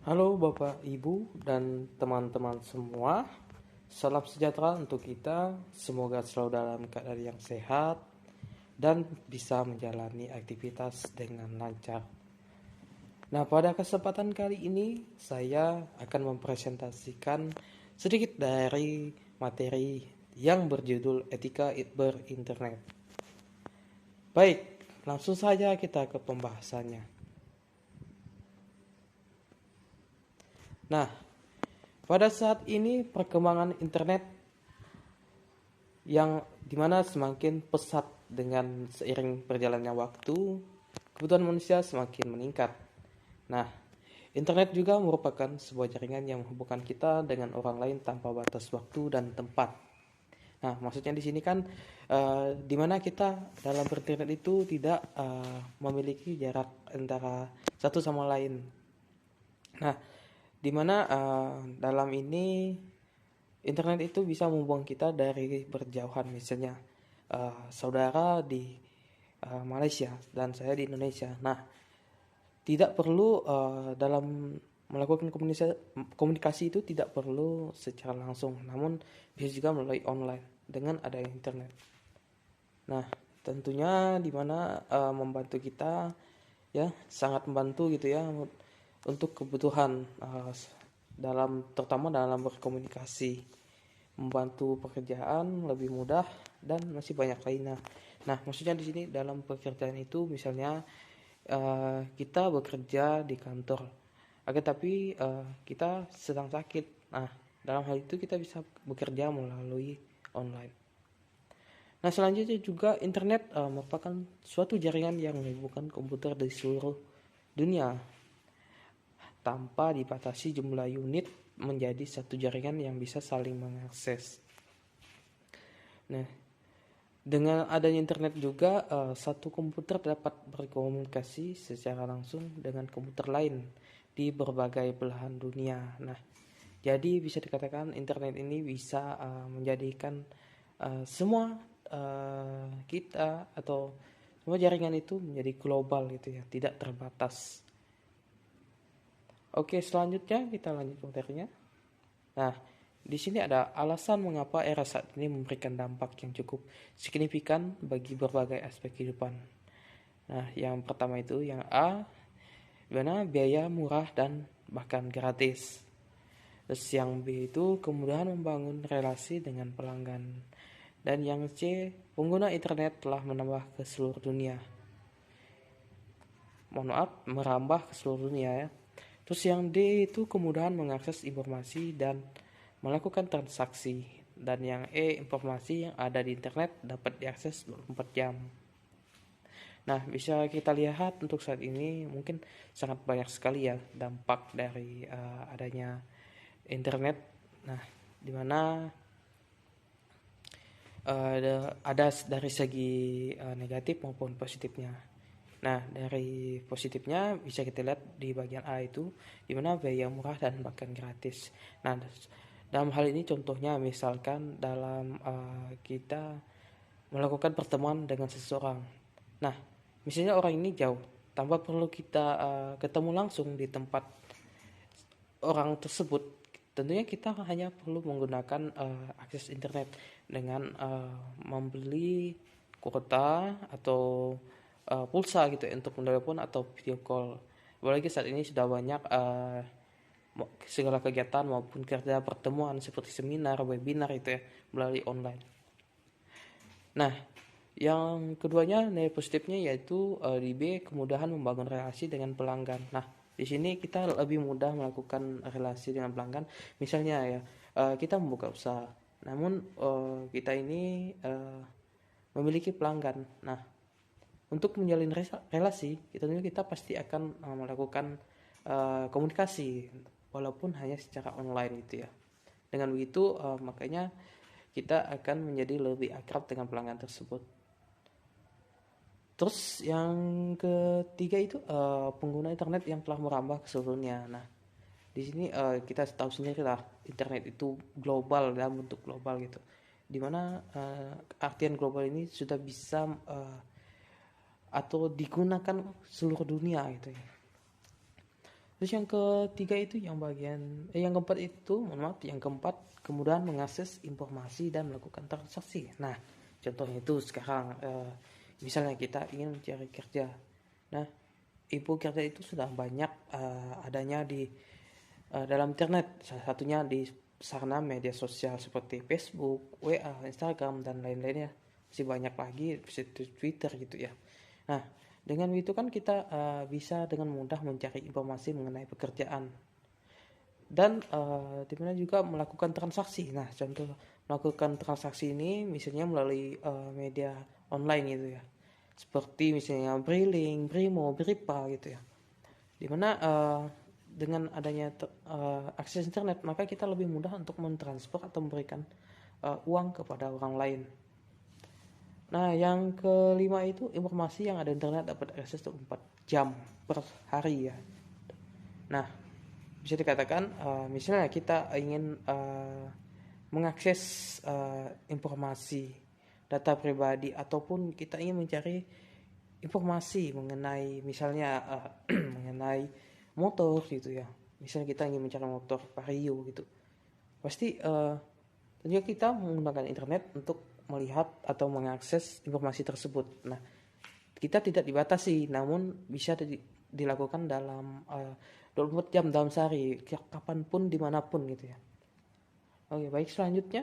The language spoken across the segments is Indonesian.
Halo Bapak, Ibu, dan teman-teman semua. Salam sejahtera untuk kita. Semoga selalu dalam keadaan yang sehat dan bisa menjalani aktivitas dengan lancar. Nah, pada kesempatan kali ini saya akan mempresentasikan sedikit dari materi yang berjudul Etika Berinternet. Baik, langsung saja kita ke pembahasannya. Nah, pada saat ini perkembangan internet yang dimana semakin pesat dengan seiring berjalannya waktu, kebutuhan manusia semakin meningkat. Nah, internet juga merupakan sebuah jaringan yang menghubungkan kita dengan orang lain tanpa batas waktu dan tempat. Nah, maksudnya di sini kan dimana kita dalam berinternet itu tidak memiliki jarak antara satu sama lain. Nah, dimana dalam ini internet itu bisa menghubungkan kita dari berjauhan, misalnya saudara di Malaysia dan saya di Indonesia. Nah, tidak perlu dalam melakukan komunikasi itu tidak perlu secara langsung, namun bisa juga melalui online dengan adanya internet. Nah, tentunya di mana membantu kita, ya sangat membantu gitu ya untuk kebutuhan terutama dalam berkomunikasi, membantu pekerjaan lebih mudah dan masih banyak lainnya. Nah, maksudnya di sini dalam pekerjaan itu misalnya kita bekerja di kantor, akan tapi kita sedang sakit. Nah, dalam hal itu kita bisa bekerja melalui online. Nah, selanjutnya juga internet merupakan suatu jaringan yang menghubungkan komputer di seluruh dunia tanpa dibatasi jumlah unit, menjadi satu jaringan yang bisa saling mengakses. Nah, dengan adanya internet juga satu komputer dapat berkomunikasi secara langsung dengan komputer lain di berbagai belahan dunia. Nah, jadi bisa dikatakan internet ini bisa menjadikan semua kita atau semua jaringan itu menjadi global gitu ya, tidak terbatas. Oke, selanjutnya kita lanjut ke materinya. Nah, di sini ada alasan mengapa era saat ini memberikan dampak yang cukup signifikan bagi berbagai aspek kehidupan. Nah, yang pertama itu yang A, mana biaya murah dan bahkan gratis. Terus yang B itu kemudahan membangun relasi dengan pelanggan. Dan yang C, pengguna internet telah menambah ke seluruh dunia. Merambah ke seluruh dunia ya. Terus yang D itu kemudahan mengakses informasi dan melakukan transaksi. Dan yang E, informasi yang ada di internet dapat diakses 24 jam. Nah, bisa kita lihat untuk saat ini mungkin sangat banyak sekali ya dampak dari adanya internet. Nah, dimana ada dari segi negatif maupun positifnya. Nah, dari positifnya bisa kita lihat di bagian A itu, dimana biaya murah dan bahkan gratis. Nah, dalam hal ini contohnya misalkan dalam kita melakukan pertemuan dengan seseorang. Nah, misalnya orang ini jauh, tanpa perlu kita ketemu langsung di tempat orang tersebut, tentunya kita hanya perlu menggunakan akses internet dengan membeli kuota atau pulsa gitu ya, untuk menelpon atau video call. Apalagi saat ini sudah banyak segala kegiatan maupun kerja pertemuan seperti seminar, webinar itu ya melalui online. Nah, yang keduanya nilai positifnya yaitu di B, kemudahan membangun relasi dengan pelanggan. Nah, di sini kita lebih mudah melakukan relasi dengan pelanggan. Misalnya ya, kita membuka usaha, namun kita ini memiliki pelanggan. Nah, untuk menjalin relasi, kita pasti akan melakukan komunikasi, walaupun hanya secara online gitu ya. Dengan begitu, makanya kita akan menjadi lebih akrab dengan pelanggan tersebut. Terus yang ketiga itu pengguna internet yang telah merambah ke seluruh dunia. Nah, di sini kita tahu sendiri lah, internet itu global, dalam bentuk global gitu. Dimana artian global ini sudah bisa atau digunakan seluruh dunia gitu ya. Terus yang ketiga itu yang keempat itu, mohon maaf, yang keempat kemudahan mengakses informasi dan melakukan transaksi. Nah, contohnya itu sekarang misalnya kita ingin mencari kerja. Nah, info kerja itu sudah banyak adanya di dalam internet. Salah satunya di sarana media sosial seperti Facebook, WA, Instagram, dan lain-lainnya. Masih banyak lagi situs Twitter gitu ya. Nah, dengan itu kan kita bisa dengan mudah mencari informasi mengenai pekerjaan dan dimana juga melakukan transaksi. Nah, contoh melakukan transaksi ini misalnya melalui media online gitu ya, seperti misalnya Briling, Brimo, Bripa gitu ya, dimana dengan adanya akses internet maka kita lebih mudah untuk mentransfer atau memberikan uang kepada orang lain. Nah, yang kelima itu informasi yang ada di internet dapat akses 24 jam per hari ya. Nah, bisa dikatakan misalnya kita ingin mengakses informasi data pribadi ataupun kita ingin mencari informasi mengenai misalnya mengenai motor gitu ya. Misalnya kita ingin mencari motor Vario gitu. Pasti tentunya kita menggunakan internet untuk melihat atau mengakses informasi tersebut. Nah, kita tidak dibatasi, namun bisa dilakukan dalam 24 jam dalam sehari, kapanpun, dimanapun gitu ya. Oke, baik, selanjutnya.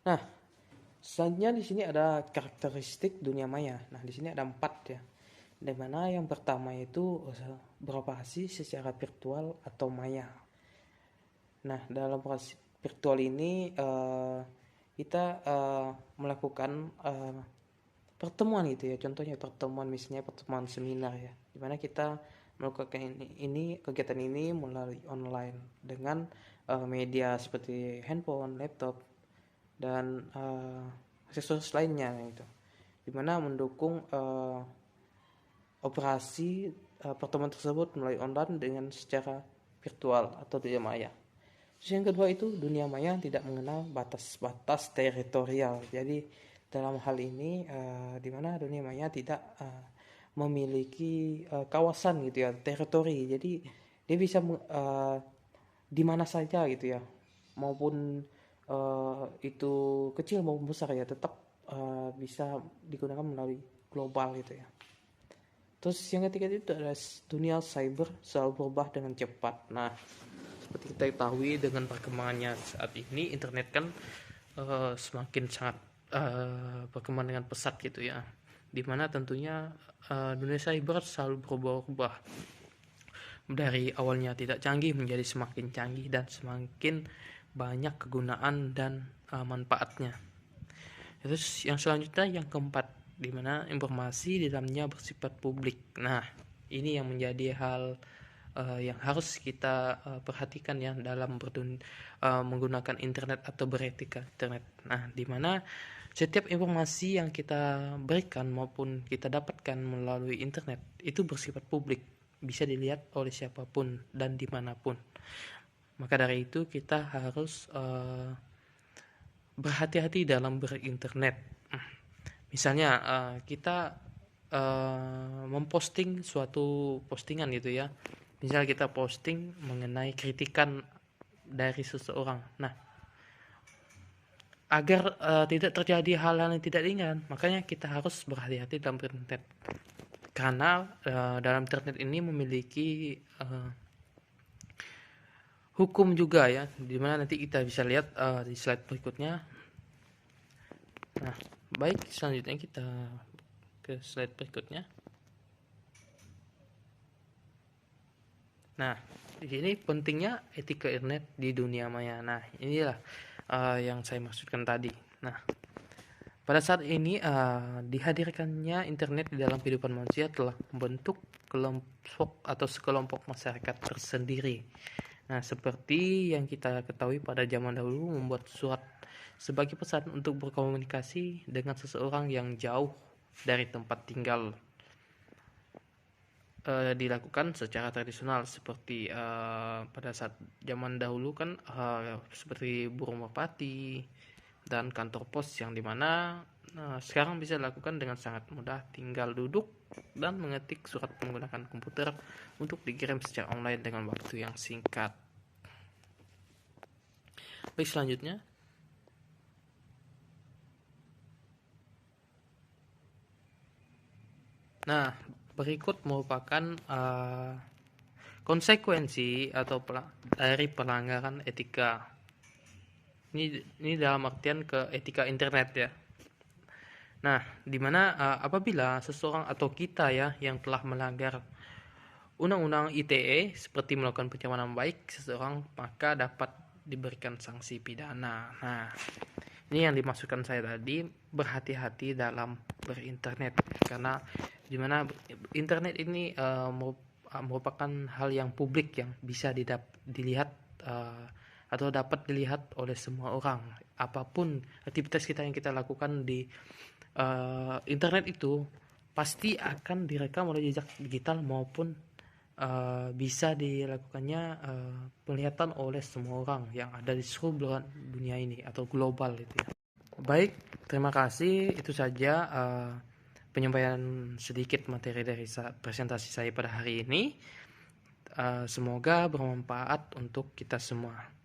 Nah, selanjutnya di sini ada karakteristik dunia maya. Nah, di sini ada 4 ya. Di mana yang pertama itu beroperasi secara virtual atau maya. Nah, dalam operasi virtual ini kita melakukan pertemuan gitu ya. Contohnya pertemuan, misalnya pertemuan seminar ya, dimana kita melakukan kegiatan ini melalui online dengan media seperti handphone, laptop, dan aksesoris lainnya gitu, dimana mendukung operasi pertemuan tersebut melalui online dengan secara virtual atau dunia maya. Terus yang kedua itu dunia maya tidak mengenal batas-batas teritorial. Jadi dalam hal ini di mana dunia maya tidak memiliki kawasan gitu ya, teritori. Jadi dia bisa di mana saja gitu ya, maupun itu kecil maupun besar ya, tetap bisa digunakan melalui global gitu ya. Terus yang ketiga itu adalah dunia cyber selalu berubah dengan cepat. Nah, seperti kita ketahui dengan perkembangannya saat ini, internet kan semakin sangat berkembang dengan pesat gitu ya. Dimana tentunya dunia cyber selalu berubah-ubah. Dari awalnya tidak canggih menjadi semakin canggih dan semakin banyak kegunaan dan manfaatnya. Terus yang selanjutnya yang keempat, di mana informasi di dalamnya bersifat publik. Nah, ini yang menjadi hal yang harus kita perhatikan ya dalam menggunakan internet atau beretika internet. Nah, di mana setiap informasi yang kita berikan maupun kita dapatkan melalui internet itu bersifat publik, bisa dilihat oleh siapapun dan dimanapun. Maka dari itu kita harus berhati-hati dalam berinternet. Misalnya kita memposting suatu postingan gitu ya. Misal kita posting mengenai kritikan dari seseorang. Nah, agar tidak terjadi hal-hal yang tidak diinginkan, makanya kita harus berhati-hati dalam berinternet. Karena dalam internet ini memiliki hukum juga ya, dimana nanti kita bisa lihat di slide berikutnya. Nah, baik, selanjutnya kita ke slide berikutnya. Nah, di sini pentingnya etika internet di dunia maya. Nah, inilah yang saya maksudkan tadi. Nah, pada saat ini dihadirkannya internet di dalam kehidupan manusia telah membentuk kelompok atau sekelompok masyarakat tersendiri. Nah, seperti yang kita ketahui pada zaman dahulu membuat surat sebagai pesan untuk berkomunikasi dengan seseorang yang jauh dari tempat tinggal dilakukan secara tradisional seperti pada saat zaman dahulu kan seperti burung merpati dan kantor pos yang dimana Nah, sekarang bisa dilakukan dengan sangat mudah, tinggal duduk dan mengetik surat menggunakan komputer untuk dikirim secara online dengan waktu yang singkat. Baik, selanjutnya. Nah, berikut merupakan konsekuensi atau dari pelanggaran etika. Ini dalam artian ke etika internet ya. Nah, dimana apabila seseorang atau kita ya yang telah melanggar Undang-Undang ITE seperti melakukan pencemaran baik seseorang, maka dapat diberikan sanksi pidana. Nah, ini yang dimaksudkan saya tadi, berhati-hati dalam berinternet, karena dimana internet ini merupakan hal yang publik yang bisa dilihat atau dapat dilihat oleh semua orang. Apapun aktivitas kita yang kita lakukan di internet itu pasti akan direkam oleh jejak digital maupun bisa dilakukannya penglihatan oleh semua orang yang ada di seluruh dunia ini atau global itu ya. Baik, terima kasih. Itu saja penyampaian sedikit materi dari presentasi saya pada hari ini. Semoga bermanfaat untuk kita semua.